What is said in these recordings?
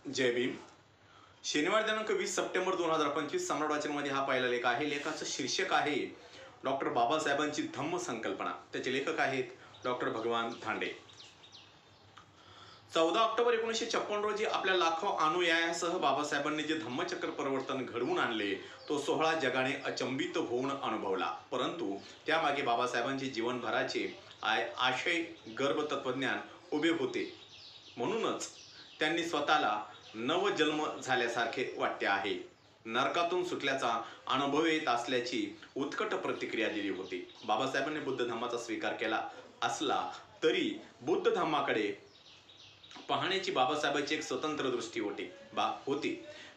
जय भीम. शनिवार दिनांक 20 सप्टेंबर 2025 सम्राट वाचनमध्ये हा पहिला लेख आहे. लेखाचं शीर्षक आहे डॉक्टर बाबासाहेबांची धम्म संकल्पना. त्याचे लेखक आहेत डॉक्टर भगवान धांडे. 14 ऑक्टोबर 1956 रोजी आपल्या लाखो अनुयायांसह बाबासाहेबांनी जे धम्मचक्र परिवर्तन घडवून आणले तो सोहळा जगाने अचंबित होऊन अनुभवला. परंतु त्यामागे बाबासाहेबांचे जीवनभराचे आशय गर्भ तत्वज्ञान उभे होते. म्हणूनच त्यांनी स्वतःला नवजन्म झाल्यासारखे वाटते आहे, नरकातून सुटल्याचा अनुभव येत असल्याची उत्कट प्रतिक्रिया दिली होती. बाबासाहेबांनी बुद्ध धम्माचा स्वीकार केला असला तरी बुद्ध धम्माकडे पाहण्याची बाबासाहेबांची एक स्वतंत्र दृष्टी होती.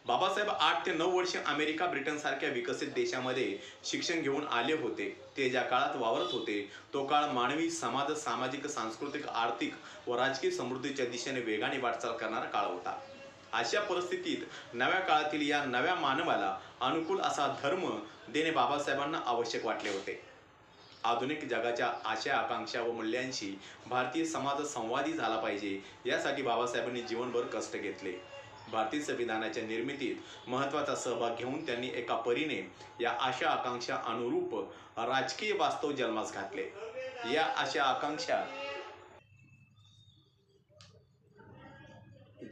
बाबासाहेब 8 ते 9 वर्षे अमेरिका, ब्रिटन सारख्या विकसित देशामध्ये शिक्षण घेऊन आले होते. ते ज्या काळात वावरत होते तो काळ मानवी समाज, सामाजिक, सांस्कृतिक, आर्थिक व राजकीय समृद्धीच्या दिशेने वेगाने वाटचाल करणारा काळ होता. अशा परिस्थितीत नव्या काळातील या नव्या मानवाला अनुकूल असा धर्म देणे बाबासाहेबांना आवश्यक वाटले होते. आधुनिक जगाच्या आशा, आकांक्षा व मूल्यांशी भारतीय समाज संवादी झाला पाहिजे यासाठी बाबासाहेबांनी जीवनभर कष्ट घेतले. भारतीय संविधानाच्या निर्मितीत महत्त्वाचा सहभाग घेऊन त्यांनी एका परीने या आशा आकांक्षा अनुरूप राजकीय वास्तव जन्मास घातले. या आशा आकांक्षा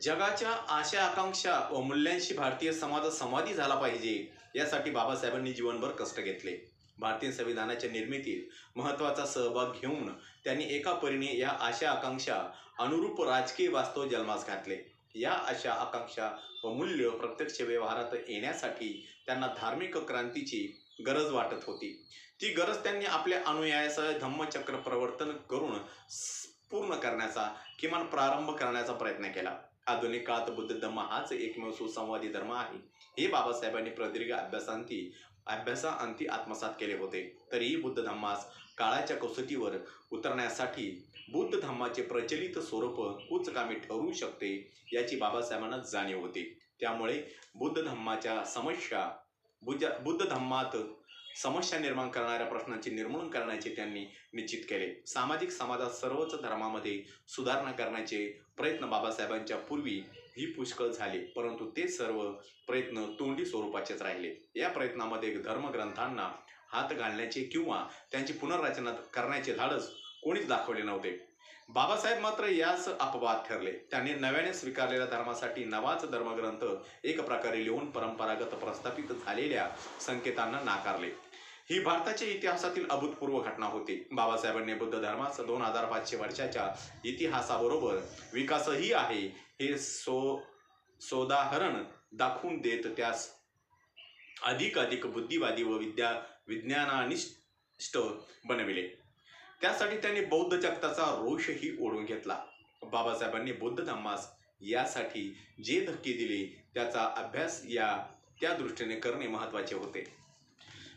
जगाच्या आशा आकांक्षा व मूल्यांशी भारतीय समाज संवादी झाला पाहिजे यासाठी बाबासाहेबांनी जीवनभर कष्ट घेतले. भारतीय संविधानाच्या निर्मितीत महत्त्वाचा सहभाग घेऊन त्यांनी एका परीने या आशा आकांक्षा अनुरूप राजकीय वास्तव जन्मास घातले. या आशा आकांक्षा व मूल्य प्रत्यक्ष व्यवहारात येण्यासाठी त्यांना धार्मिक क्रांतीची गरज वाटत होती. ती गरज त्यांनी आपल्या अनुयायासह धम्मचक्र परिवर्तन करून पूर्ण करण्याचा, किमान प्रारंभ करण्याचा प्रयत्न केला. आधुनिक काळात बुद्ध धम्म हाच एकमेव सुसंवादी धर्म आहे हे बाबासाहेबांनी प्रदीर्घ अभ्यासाअंती आत्मसात केले होते. तरीही बुद्ध धम्मास काळाच्या कसोटीवर उतरण्यासाठी बुद्ध धम्माचे प्रचलित स्वरूप कुचकामी ठरू शकते याची बाबासाहेबांना जाणीव होती. त्यामुळे बुद्ध धम्मात समस्या निर्माण करणाऱ्या प्रश्नांचे निर्मूलन करण्याचे त्यांनी निश्चित केले. समाजात सर्वच धर्मामध्ये सुधारणा करण्याचे प्रयत्न बाबासाहेबांच्या पूर्वी ही पुष्कळ झाले, परंतु ते सर्व प्रयत्न तोंडी स्वरूपाचेच राहिले. या प्रयत्नामध्ये धर्मग्रंथांना हात घालण्याचे किंवा त्यांची पुनर्रचना करण्याचे धाडस कोणीच दाखवले नव्हते. बाबासाहेब मात्र यास अपवाद ठरले. त्यांनी नव्याने स्वीकारलेल्या धर्मासाठी नवाच धर्मग्रंथ एक प्रकारे लिहून परंपरागत प्रस्थापित झालेल्या संकेतांना नाकारले. ही भारताच्या इतिहासातील अभूतपूर्व घटना होती. बाबासाहेबांनी बुद्ध धर्मास 2500 वर्षाच्या इतिहासाबरोबर विकासही आहे हे सोदाहरण दाखवून देत त्यास अधिक बुद्धिवादी व विज्ञानानिष्ठ बनविले. त्यासाठी त्यांनी बौद्ध जगताचा रोषही ओढून घेतला. बाबासाहेबांनी बुद्ध धम्मास यासाठी जे धक्के दिले त्याचा अभ्यास त्या दृष्टीने करणे महत्त्वाचे होते.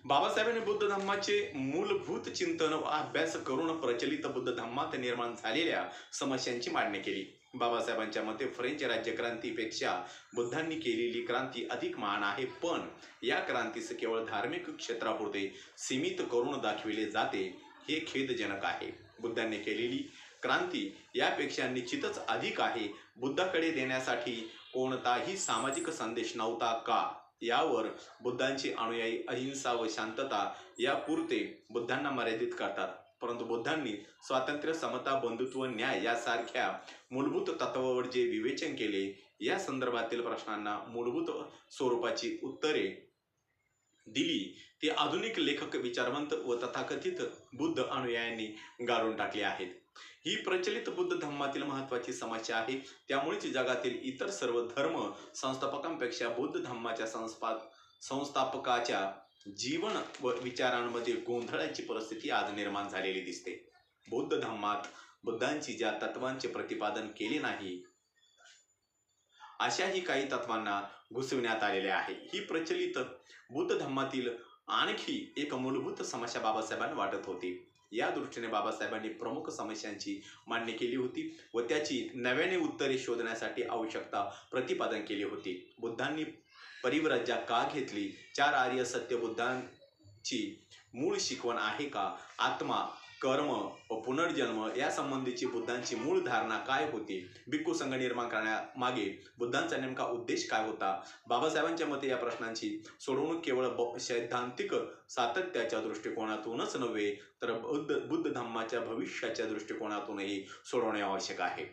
बाबासाहेबांनी बुद्ध धम्माचे मूलभूत चिंतन व अभ्यास करून प्रचलित बुद्ध धम्मात निर्माण झालेल्या समस्यांची मांडणी केली. बाबासाहेबांच्या मते फ्रेंच राज्यक्रांतीपेक्षा बुद्धांनी केलेली क्रांती अधिक महान आहे, पण या क्रांतीस केवळ धार्मिक क्षेत्रापुरते सीमित करून दाखविले जाते हे खेदजनक आहे. बुद्धांनी केलेली क्रांती यापेक्षा निश्चितच अधिक आहे. बुद्धाकडे देण्यासाठी कोणताही सामाजिक संदेश नव्हता का यावर बुद्धांचे अनुयायी अहिंसा व शांतता यापुरते बुद्धांना मर्यादित करतात, परंतु बुद्धांनी स्वातंत्र्य, समता, बंधुत्व, न्याय यासारख्या मूलभूत तत्वावर जे विवेचन केले या संदर्भातील प्रश्नांना मूलभूत स्वरूपाची उत्तरे दिली ते आधुनिक लेखक, विचारवंत व तथाकथित बुद्ध अनुयायांनी गाळून टाकले आहेत. ही प्रचलित बुद्ध धम्मातील महत्त्वाची समस्या आहे. त्यामुळेच जगातील इतर सर्व धर्म संस्थापकांपेक्षा बुद्ध धम्माच्या संस्थापकाच्या जीवन व विचारांमध्ये गोंधळाची परिस्थिती आज निर्माण झालेली दिसते. बुद्ध धम्मात बुद्धांची ज्या तत्वांचे प्रतिपादन केले नाही अशाही काही तत्वांना घुसविण्यात आलेले आहे. ही प्रचलित बुद्ध धम्मातील आणखी एक मूलभूत समस्या बाबासाहेबांना वाटत होती. या दृष्टीने बाबासाहेबांनी प्रमुख समस्यांची मांडणी केली होती व त्याची नव्याने उत्तरे शोधण्यासाठी आवश्यकता प्रतिपादन केली होती. बुद्धांनी परिव्राज्या का घेतली? 4 आर्य सत्य बुद्धांची मूळ शिकवण आहे का? आत्मा कर्म व पुनर्जन्म या संबंधीची बुद्धांची मूळ धारणा काय होती, भिक्खू संघ निर्माण करण्यामागे बुद्धांचा नेमका उद्देश काय होता. बाबासाहेबांच्या मते या प्रश्नांची सोडवणूक केवळ सैद्धांतिक सातत्याच्या दृष्टिकोनातूनच नव्हे तर बुद्ध धम्माच्या भविष्याच्या दृष्टिकोनातूनही सोडवणे आवश्यक आहे.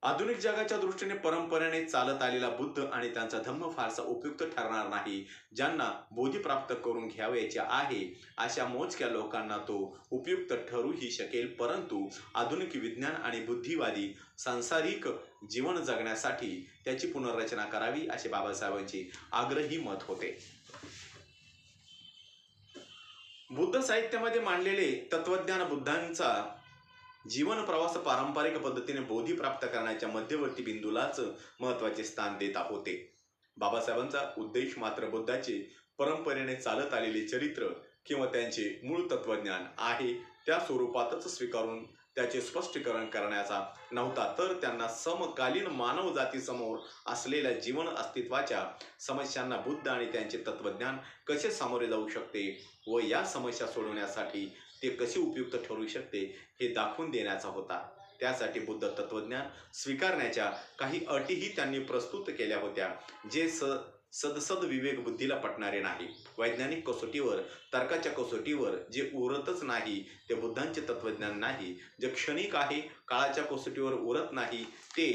आधुनिक जगाच्या दृष्टीने परंपरेने चालत आलेला बुद्ध आणि त्यांचा धम्म फारसा उपयुक्त ठरणार नाही. ज्यांना बोधी प्राप्त करून घ्यावयाचे आहे अशा मोजक्या लोकांना तो उपयुक्त ठरूही शकेल, परंतु आधुनिक विज्ञान आणि बुद्धिवादी सांसारिक जीवन जगण्यासाठी त्याची पुनर्रचना करावी असे बाबासाहेबांचे आग्रही मत होते. बुद्ध साहित्यामध्ये मांडलेले तत्वज्ञान बुद्धांचा जीवन प्रवास पारंपरिक पद्धतीने बोधी प्राप्त करण्याच्या मध्यवर्ती बिंदूलाच महत्त्वाचे स्थान देत होते. बाबासाहेबांचा उद्देश मात्र बुद्धाचे परंपरेने चालत आलेले चरित्र किंवा त्यांचे मूळ तत्वज्ञान आहे त्या स्वरूपातच स्वीकारून त्याचे स्पष्टीकरण करण्याचा नव्हता, तर त्यांना समकालीन मानव जातीसमोर असलेल्या जीवन अस्तित्वाच्या समस्यांना बुद्ध आणि त्यांचे तत्वज्ञान कसे सामोरे जाऊ शकते व या समस्या सोडवण्यासाठी ते कसे उपयुक्त ठरू शकते हे दाखवून देण्याचा होता. त्यासाठी बुद्ध तत्वज्ञान स्वीकारण्याच्या काही अटीही त्यांनी प्रस्तुत केल्या होत्या, जे सदसद विवेक बुद्धीला पटणारे नाही. वैज्ञानिक कसोटीवर, तर्काच्या कसोटीवर जे उरतच नाही ते बुद्धांचे तत्वज्ञान नाही. जे क्षणिक आहे, काळाच्या कसोटीवर उरत नाही ते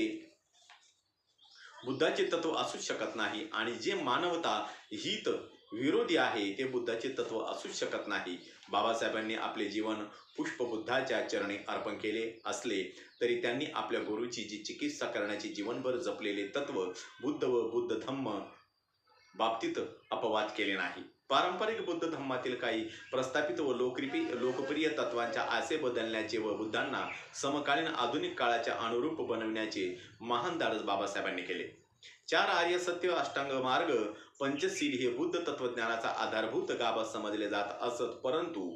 बुद्धाचे तत्व असूच शकत नाही, आणि जे मानवता हित विरोधी आहे ते बुद्धाचे तत्व असूच शकत नाही. बाबासाहेबांनी आपले जीवन पुष्पबुद्धाच्या चरणी अर्पण केले असले तरी त्यांनी आपल्या गुरुची जी चिकित्सा करण्याची जीवनभर जपलेले तत्व बुद्ध व बुद्ध धम्म बाबतीत अपवाद केले नाही. पारंपरिक बुद्ध धम्मातील काही प्रस्थापित व लोकप्रिय तत्वांच्या आशे बदलण्याचे व बुद्धांना समकालीन आधुनिक काळाच्या अनुरूप बनविण्याचे महान धाडस बाबासाहेबांनी केले. 4 आर्य सत्य, अष्टांग मार्ग, पंचशील हे बुद्ध तत्वज्ञानाचा आधारभूत गाभा समजले जात असत, परंतु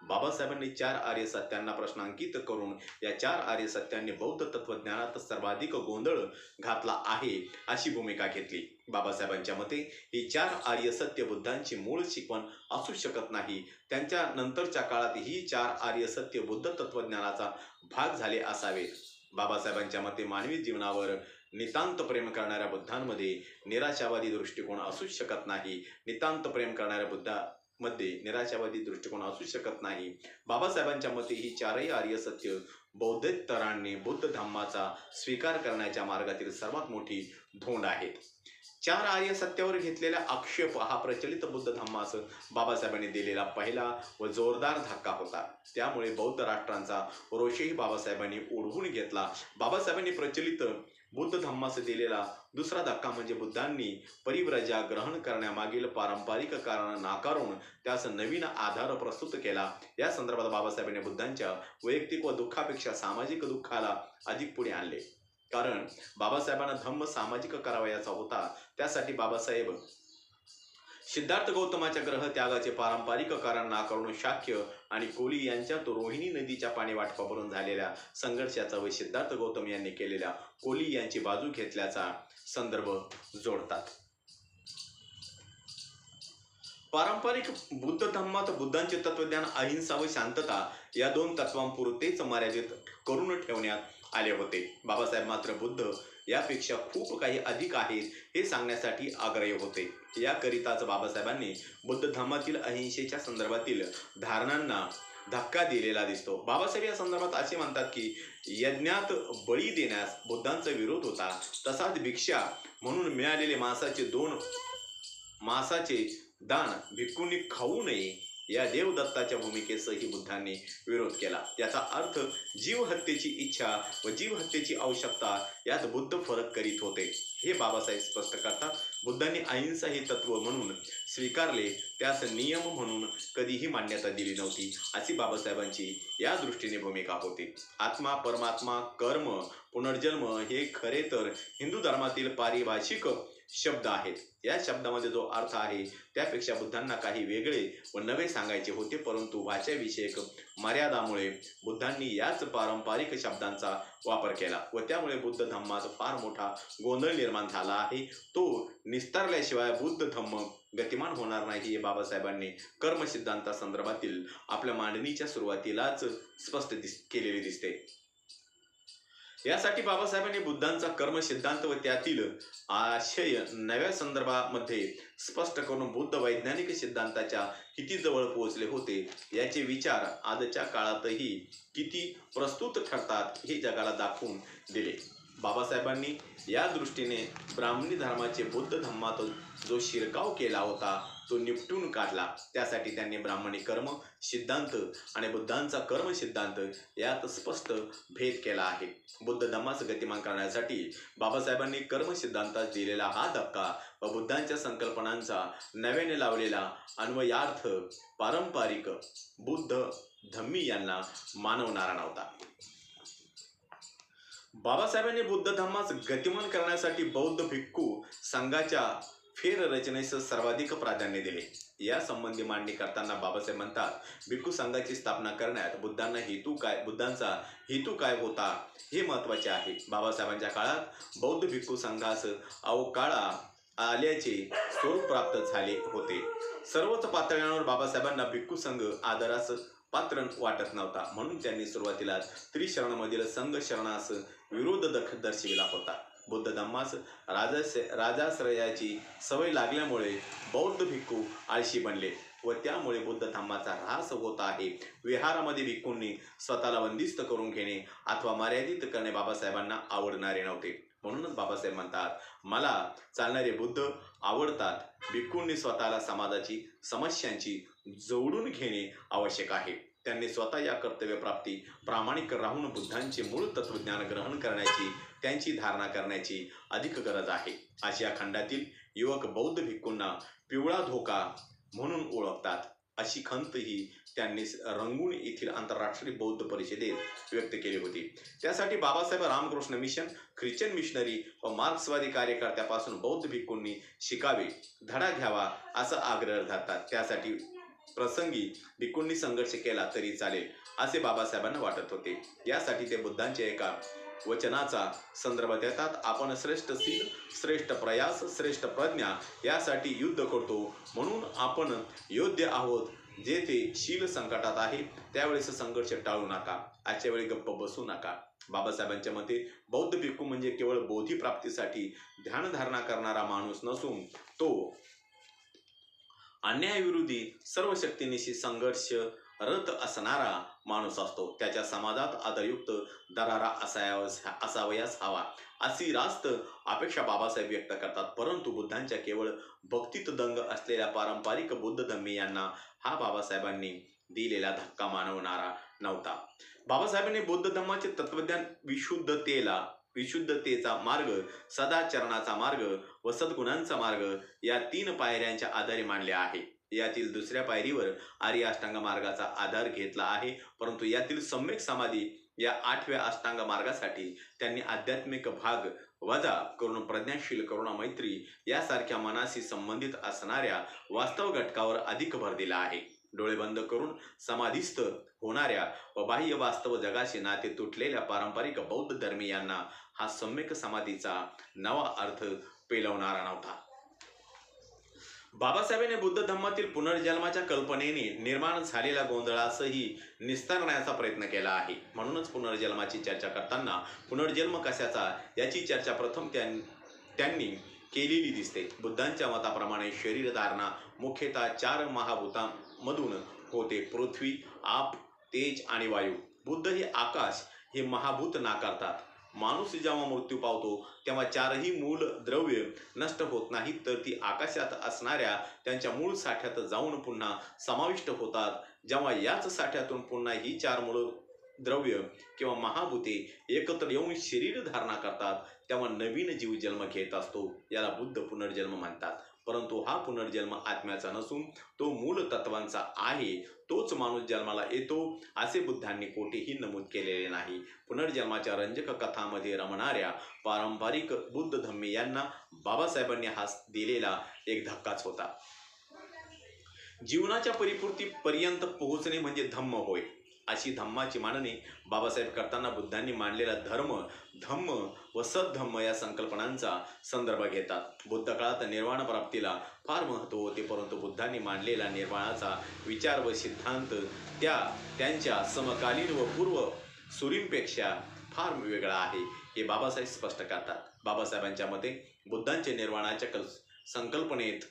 बाबासाहेबांनी 4 आर्य सत्यांना प्रश्नांकित करून या 4 आर्य सत्यांनी बौद्ध तत्वज्ञानात सर्वाधिक गोंधळ घातला आहे अशी भूमिका घेतली. बाबासाहेबांच्या मते ही 4 आर्य सत्य बुद्धांची मूळ शिकवण असू शकत नाही. त्यांच्या नंतरच्या काळात ही 4 आर्य सत्य बुद्ध तत्वज्ञानाचा भाग झाले असावे. बाबासाहेबांच्या मते मानवी जीवनावर नितांत प्रेम करणाऱ्या बुद्धांमध्ये निराशावादी दृष्टिकोन असूच शकत नाही. नितांत प्रेम करणाऱ्या बुद्धामध्ये निराशावादी दृष्टिकोन असू शकत नाही. बाबासाहेबांच्या मते ही 4ही आर्य सत्य बौद्धेतरांनी बुद्ध धम्माचा स्वीकार करण्याच्या मार्गातील सर्वात मोठी धोंड आहेत. 4 आर्य सत्यावर घेतलेला आक्षेप हा प्रचलित बुद्ध धम्मास बाबासाहेबांनी दिलेला पहिला व जोरदार धक्का होता. त्यामुळे बौद्ध राष्ट्रांचा रोषही बाबासाहेबांनी ओढवून घेतला. बाबासाहेबांनी प्रचलित बुद्ध धम्मास दिलेला दुसरा धक्का म्हणजे बुद्धांनी परिव्राजा ग्रहण करण्यामागील पारंपरिक कारण नाकारून त्यास नवीन आधार प्रस्तुत केला. या संदर्भात बाबासाहेबांनी बुद्धांच्या वैयक्तिक व दुःखापेक्षा सामाजिक दुःखाला अधिक पुढे आणले. कारण बाबासाहेबांना धम्म सामाजिक करावयाचा होता. त्यासाठी बाबासाहेब सिद्धार्थ गौतमाच्या ग्रह त्यागाचे पारंपरिक कारण नाकारून शाक्य आणि कोली यांच्यात रोहिणी नदीच्या पाणी वाटपावरून झालेल्या संघर्षाचा व सिद्धार्थ गौतम यांनी केलेल्या कोली यांची बाजू घेतल्याचा संदर्भ जोडतात. पारंपरिक बुद्ध धम्मात बुद्धांचे तत्वज्ञान अहिंसा व शांतता या 2 तत्वांपुरतेच मर्यादित करून ठेवण्यात आले होते. बाबासाहेब मात्र बुद्ध यापेक्षा खूप काही अधिक आहेत हे सांगण्यासाठी आग्रही होते. याकरिताच बाबासाहेबांनी बुद्ध धम्मातील अहिंसेच्या संदर्भातील धारणांना धक्का दिलेला दिसतो. बाबासाहेब या संदर्भात असे म्हणतात की यज्ञात बळी देण्यास बुद्धांचा विरोध होता. तसाच भिक्षा म्हणून मिळालेले मांसाचे दान भिक्खूंनी खाऊ नये या देवदत्ताच्या भूमिकेसही बुद्धांनी विरोध केला. याचा अर्थ जीव हत्येची इच्छा व जीव हत्येची आवश्यकता यात बुद्ध फरक करीत होते हे बाबासाहेब स्पष्ट करतात. बुद्धांनी अहिंसा हे तत्व म्हणून स्वीकारले, त्यास नियम म्हणून कधीही मान्यता दिली नव्हती अशी बाबासाहेबांची या दृष्टीने भूमिका होती. आत्मा, परमात्मा, कर्म, पुनर्जन्म हे खरे तर हिंदू धर्मातील पारिभाषिक शब्द आहेत. या शब्दामध्ये जो अर्थ आहे त्यापेक्षा बुद्धांना काही वेगळे व नवे सांगायचे होते, परंतु भाषाविषयक मर्यादामुळे बुद्धांनी याच पारंपरिक शब्दांचा वापर केला व त्यामुळे बुद्ध धम्मात फार मोठा गोंधळ निर्माण झाला आहे. तो निस्तारल्याशिवाय बुद्ध धम्म गतिमान होणार नाही हे बाबासाहेबांनी कर्मसिद्धांतासंदर्भातील आपल्या मांडणीच्या सुरुवातीलाच स्पष्ट केलेले दिसते. यासाठी बाबासाहेबांनी बुद्धांचा कर्मसिद्धांत व त्यातील आशय नव्या संदर्भामध्ये स्पष्ट करून बुद्ध वैज्ञानिक सिद्धांताच्या किती जवळ पोहोचले होते याचे विचार आजच्या काळातही किती प्रस्तुत ठरतात हे जगाला दाखवून दिले. बाबासाहेबांनी या दृष्टीने ब्राह्मणी धर्माचे बुद्ध धम्मात जो शिरकाव केला होता तो निपटून काढला. त्यासाठी त्यांनी ब्राह्मणी कर्म सिद्धांत आणि बुद्धांचा कर्म सिद्धांत यात स्पष्ट भेद केला आहे. बुद्ध धम्मास गतिमान करण्यासाठी बाबासाहेबांनी कर्म सिद्धांतात दिलेला हा धक्का व बुद्धांच्या संकल्पनांचा नव्याने लावलेला अन्वयार्थ पारंपरिक बुद्ध धम्मी यांना मानवणारा नव्हता. बाबासाहेबांनी बुद्ध धम्मास गतिमान करण्यासाठी बौद्ध भिक्खू संघाच्या फेररचनेस सर्वाधिक प्राधान्य दिले. या संबंधी मांडणी करताना बाबासाहेब म्हणतात, भिक्खू संघाची स्थापना करण्यात बुद्धांचा हेतू काय होता हे महत्त्वाचे आहे. बाबासाहेबांच्या काळात बौद्ध भिक्खू संघास अवकाळा आल्याचे स्वरूप प्राप्त झाले होते. सर्वच पातळ्यांवर बाबासाहेबांना भिक्खू संघ आदरास पात्र वाटत नव्हता. म्हणून त्यांनी सुरुवातीला त्रिशरणमधील संघ शरणास विरोध दर्शविला होता. बुद्ध धम्मास राजाश्रयाची सवय लागल्यामुळे बौद्ध भिक्खू आळशी बनले व त्यामुळे बुद्ध धम्माचा ऱ्हास होत आहे. विहारामध्ये भिक्खूंनी स्वतःला बंदिस्त करून घेणे अथवा मर्यादित करणे बाबासाहेबांना आवडणारे नव्हते. म्हणूनच बाबासाहेब म्हणतात, मला चालणारे बुद्ध आवडतात. भिक्खूंनी स्वतःला समाजाची समस्यांची जोडून घेणे आवश्यक आहे. त्यांनी स्वतः या कर्तव्यप्राप्ती प्रामाणिक राहून बुद्धांचे मूळ तत्वज्ञान ग्रहण करण्याची त्यांची धारणा करण्याची अधिक गरज आहे. आशिया खंडातील युवक बौद्ध भिक्खूंना पिवळा धोका म्हणून ओळखतात अशी खंतही त्यांनी रंगून येथील आंतरराष्ट्रीय बौद्ध परिषदेत व्यक्त केली होती. त्यासाठी Babasaheb Ramakrishna mission, Christian missionary व मार्क्सवादी कार्यकर्त्यापासून बौद्ध भिक्खूंनी शिकावे, धडा घ्यावा असा आग्रह धरतात. त्यासाठी प्रसंगी भिक्खूंनी संघर्ष केला तरी चालेल असे बाबासाहेबांना वाटत होते. यासाठी ते बुद्धांच्या एका वचनाचा संदर्भ देतात. आपण श्रेष्ठ शील, श्रेष्ठ प्रयास, श्रेष्ठ प्रज्ञा यासाठी युद्ध करतो म्हणून आपण योद्धे आहोत. जेथे शील संकटात आहे त्यावेळेस संघर्ष टाळू नका, आजच्या वेळी गप्प बसू नका. बाबासाहेबांच्या मते बौद्ध भिक्खू म्हणजे केवळ बोधी प्राप्तीसाठी ध्यानधारणा करणारा माणूस नसून तो अन्यायविरोधी सर्व शक्तीनिशी संघर्ष रत असणारा माणूस असतो. त्याच्या समाजात आदरयुक्त दरारा असावयास हवा अशी रास्त अपेक्षा बाबासाहेब व्यक्त करतात. परंतु बुद्धांच्या केवळ भक्तीत दंग असलेल्या पारंपरिक बुद्ध धम्मी यांना हा बाबासाहेबांनी दिलेला धक्का मानवणारा नव्हता. बाबासाहेबांनी बुद्ध धम्माचे तत्वज्ञान विशुद्धतेचा मार्ग, सदाचरणाचा मार्ग व सद्गुणांचा मार्ग या 3 पायऱ्यांच्या आधारे मांडले आहे. यातील दुसऱ्या पायरीवर आर्य अष्टांग मार्गाचा आधार घेतला आहे. परंतु यातील सम्यक समाधी या 8व्या अष्टांग मार्गासाठी त्यांनी आध्यात्मिक भाग वजा करून प्रज्ञाशील, करुणा, मैत्री यासारख्या मनाशी संबंधित असणाऱ्या वास्तव घटकावर अधिक भर दिला आहे. डोळे बंद करून समाधीस्थ होणाऱ्या व बाह्य वास्तव जगाशी नाते तुटलेल्या पारंपरिक बौद्ध धर्मीयांना हा सम्यक समाधीचा नवा अर्थ पेलवणारा नव्हता. बाबासाहेबांनी बुद्ध धम्मातील पुनर्जन्माच्या कल्पनेने निर्माण झालेल्या गोंधळासही निस्तारण्याचा प्रयत्न केला आहे. म्हणूनच पुनर्जन्माची चर्चा करताना पुनर्जन्म कशाचा याची चर्चा प्रथम त्यांनी केलेली दिसते. बुद्धांच्या मताप्रमाणे शरीर धारणा मुख्यतः 4 महाभूतांमधून होते: पृथ्वी, आप, तेज आणि वायू. बुद्ध हे आकाश हे महाभूत नाकारतात. माणूस जेव्हा मृत्यू पावतो तेव्हा 4ही मूल द्रव्य नष्ट होत नाहीत, तर ती आकाशात असणाऱ्या त्यांच्या मूळ साठ्यात जाऊन पुन्हा समाविष्ट होतात. जेव्हा याच साठ्यातून पुन्हा ही 4 मूळ द्रव्य किंवा महाभूते एकत्र येऊन शरीर धारणा करतात तेव्हा नवीन जीव जन्म घेत असतो. याला बुद्ध पुनर्जन्म म्हणतात. परंतु हा पुनर्जन्म आत्म्याचा नसून तो मूळ तत्वांचा आहे. तोच माणूस जन्माला येतो असे बुद्धांनी कोठेही नमूद केलेले नाही. पुनर्जन्माच्या रंजक कथांमध्ये रमणाऱ्या पारंपरिक बुद्ध धम्मी यांना बाबासाहेबांनी हा दिलेला एक धक्काच होता. जीवनाच्या परिपूर्तीपर्यंत पोहोचणे म्हणजे धम्म होय. अशी धम्माची मांडणी बाबासाहेब करताना बुद्धांनी मांडलेला धर्म, धम्म व सद्धम्म या संकल्पनांचा संदर्भ घेतात. बुद्ध काळात निर्वाण प्राप्तीला फार महत्त्व होते, परंतु बुद्धांनी मांडलेला निर्वाणाचा विचार व सिद्धांत त्यांच्या समकालीन व पूर्व सुरींपेक्षा फार वेगळा आहे, हे बाबासाहेब स्पष्ट करतात. बाबासाहेबांच्या मते बुद्धांच्या निर्वाणाच्या संकल्पनेत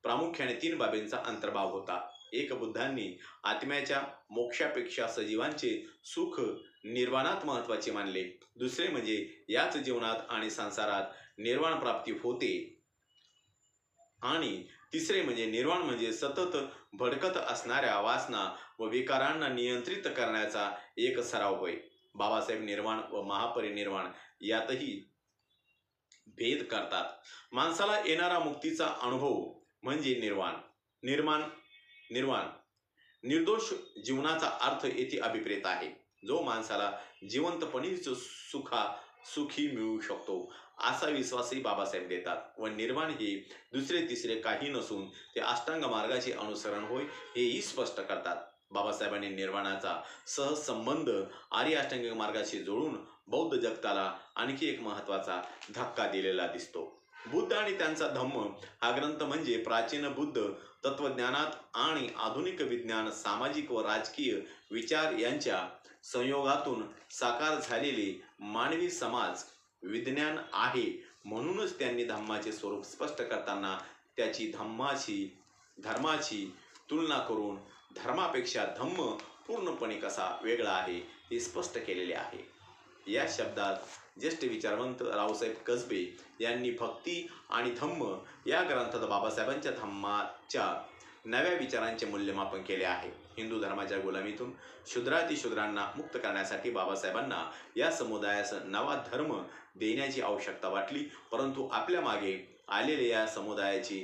प्रामुख्याने 3 बाबींचा अंतर्भाव होता. एक, बुद्धांनी आत्म्याच्या मोक्षापेक्षा सजीवांचे सुख निर्वाणात महत्त्वाचे मानले. दुसरे म्हणजे याच जीवनात आणि संसारात निर्वाण प्राप्ती होते. आणि तिसरे म्हणजे निर्वाण म्हणजे सतत भडकत असणाऱ्या वासना व विकारांना नियंत्रित करण्याचा एक सराव होय. बाबासाहेब निर्वाण व महापरिनिर्वाण यातही भेद करतात. माणसाला येणारा मुक्तीचा अनुभव म्हणजे निर्वाण. निर्दोष जीवनाचा अर्थ येथे अभिप्रेत आहे. जो माणसाला जिवंतपणीच सुखी मिळू शकतो असा विश्वासही बाबासाहेब देतात. व निर्वाण हे दुसरे तिसरे काही नसून ते अष्टांग मार्गाचे अनुसरण होय, हेही स्पष्ट करतात. बाबासाहेबांनी निर्वाणाचा सहसंबंध आर्य अष्टांगिक मार्गाशी जोडून बौद्ध जगताला आणखी एक महत्त्वाचा धक्का दिलेला दिसतो. बुद्ध आणि त्यांचा धम्म हा ग्रंथ म्हणजे प्राचीन बुद्ध तत्वज्ञानात आणि आधुनिक विज्ञान, सामाजिक व राजकीय विचार यांच्या संयोगातून साकार झालेले मानवी समाज विज्ञान आहे. म्हणूनच त्यांनी धम्माचे स्वरूप स्पष्ट करताना त्याची धर्माची तुलना करून धर्मापेक्षा धम्म पूर्णपणे कसा वेगळा आहे हे स्पष्ट केलेले आहे. या शब्दात ज्येष्ठ विचारवंत रावसाहेब कसबे यांनी भक्ती आणि धम्म या ग्रंथात बाबासाहेबांच्या धम्माच्या नव्या विचारांचे मूल्यमापन केले आहे. हिंदू धर्माच्या गुलामीतून शूद्रातिशूद्रांना मुक्त करण्यासाठी बाबासाहेबांना या समुदायास नवा धर्म देण्याची आवश्यकता वाटली, परंतु आपल्या मागे आलेल्या या समुदायाची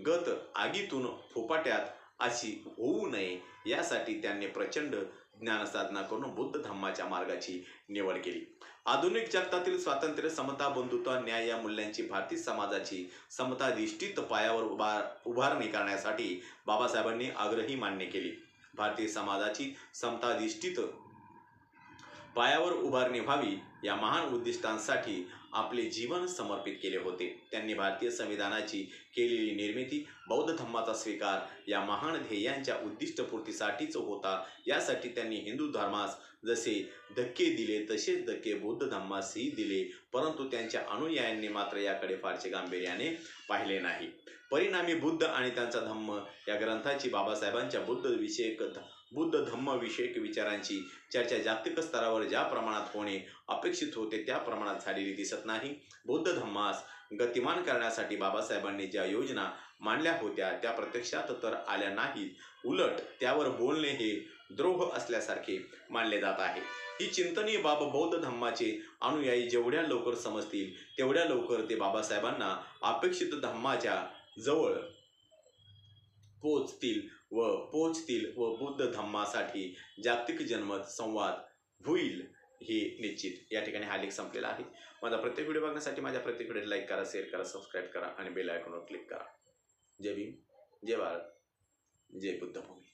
गत आगीतून फुफाट्यात अशी होऊ नये यासाठी त्यांनी प्रचंड ज्ञानसाधना करून बुद्ध धम्माच्या मार्गाची निवड केली. आधुनिक जगतातील स्वातंत्र्य, समता, बंधुत्व, न्याय या मूल्यांची भारतीय समाजाची समताधिष्ठित पायावर उभारणी करण्यासाठी बाबासाहेबांनी आग्रही मान्य केली. भारतीय समाजाची समताधिष्ठित पायावर उभारणी व्हावी या महान उद्दिष्टांसाठी आपले जीवन समर्पित केले होते. त्यांनी भारतीय संविधानाची केलेली निर्मिती, बौद्ध धम्माचा स्वीकार या महान ध्येयांच्या उद्दिष्टपूर्तीसाठीच होता. यासाठी त्यांनी हिंदू धर्मास जसे धक्के दिले तसेच धक्के बौद्ध धम्मासही दिले, परंतु त्यांच्या अनुयायांनी मात्र याकडे फारसे गांभीर्याने पाहिले नाही. परिणामी बुद्ध आणि त्यांचा धम्म या ग्रंथाची बाबासाहेबांच्या बुद्ध धम्म विषयक विचारांची चर्चा जागतिक स्तरावर ज्या प्रमाणात होणे अपेक्षित होते त्या प्रमाणात झालेली दिसत नाही. बौद्ध धम्मास गतिमान करण्यासाठी बाबासाहेबांनी ज्या योजना मांडल्या होत्या त्या प्रत्यक्षात तर आल्या नाहीत, उलट त्यावर बोलणे हे द्रोह असल्यासारखे मानले जात आहे. ही चिंतनीय बाब बौद्ध धम्माचे अनुयायी जेवढ्या लवकर समजतील तेवढ्या लवकर ते बाबासाहेबांना अपेक्षित धम्माच्या जवळ पोहोचतील व बुद्ध धम्मासाठी जागतिक जनमत संवाद होईल हे निश्चित. या ठिकाणी हा लेख संपलेला आहे. माझा प्रत्येक व्हिडिओ बघण्यासाठी माझ्या प्रत्येक व्हिडिओ लाईक करा, शेअर करा, सबस्क्राईब करा आणि बेल आयकॉनवर क्लिक करा. जय भीम, जय भारत, जय बुद्धभूमी.